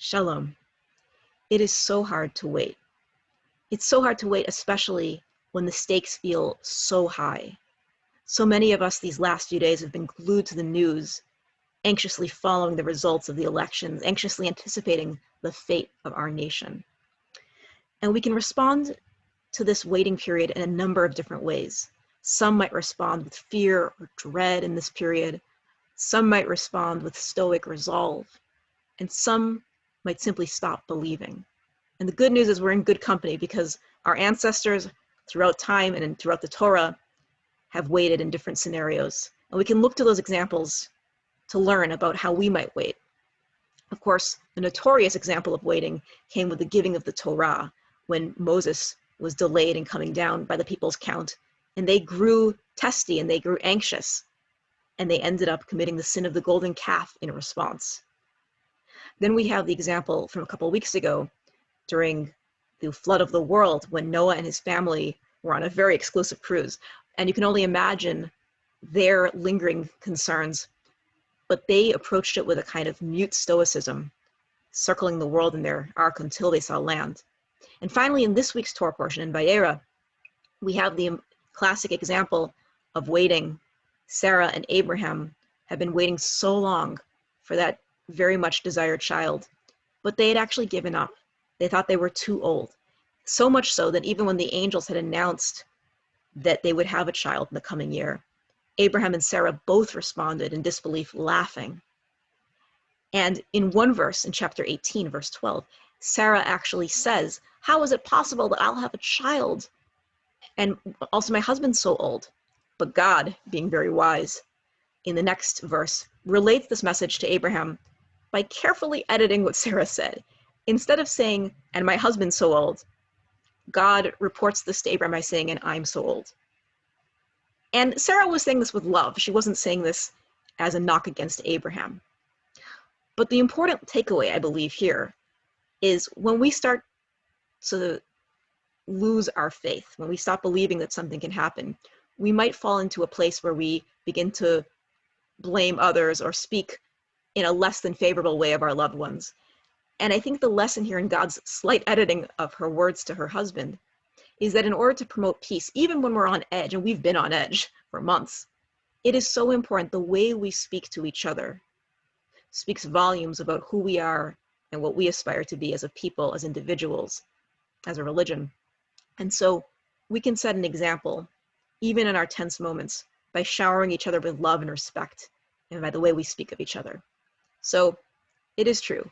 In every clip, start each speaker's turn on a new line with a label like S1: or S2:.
S1: Shalom. It is so hard to wait. It's so hard to wait, especially when the stakes feel so high. So many of us these last few days have been glued to the news, anxiously following the results of the elections, anxiously anticipating the fate of our nation. And we can respond to this waiting period in a number of different ways. Some might respond with fear or dread in this period. Some might respond with stoic resolve. And some might simply stop believing. And the good news is we're in good company because our ancestors throughout time and throughout the Torah have waited in different scenarios. And we can look to those examples to learn about how we might wait. Of course, the notorious example of waiting came with the giving of the Torah, when Moses was delayed in coming down by the people's count, and they grew testy and they grew anxious, and they ended up committing the sin of the golden calf in response. Then we have the example from a couple of weeks ago during the flood of the world when Noah and his family were on a very exclusive cruise. And you can only imagine their lingering concerns, but they approached it with a kind of mute stoicism, circling the world in their ark until they saw land. And finally, in this week's Torah portion in Vayera, we have the classic example of waiting. Sarah and Abraham have been waiting so long for that very much desired child, but they had actually given up. They thought they were too old. So much so that even when the angels had announced that they would have a child in the coming year, Abraham and Sarah both responded in disbelief, laughing. And in one verse, in chapter 18, verse 12, Sarah actually says, "How is it possible that I'll have a child? And also my husband's so old." But God, being very wise, in the next verse, relates this message to Abraham by carefully editing what Sarah said. Instead of saying, "and my husband's so old," God reports this to Abraham by saying, "and I'm so old." And Sarah was saying this with love. She wasn't saying this as a knock against Abraham. But the important takeaway, I believe, here is when we start to lose our faith, when we stop believing that something can happen, we might fall into a place where we begin to blame others or speak in a less than favorable way of our loved ones. And I think the lesson here in God's slight editing of her words to her husband is that in order to promote peace, even when we're on edge, and we've been on edge for months, it is so important the way we speak to each other speaks volumes about who we are and what we aspire to be as a people, as individuals, as a religion. And so we can set an example, even in our tense moments, by showering each other with love and respect, and by the way we speak of each other. So it is true.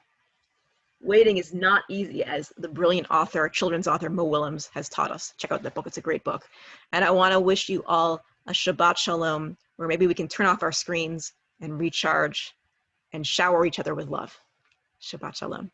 S1: Waiting is not easy, as the brilliant author, children's author, Mo Willems has taught us. Check out that book, it's a great book. And I want to wish you all a Shabbat Shalom, where maybe we can turn off our screens and recharge and shower each other with love. Shabbat Shalom.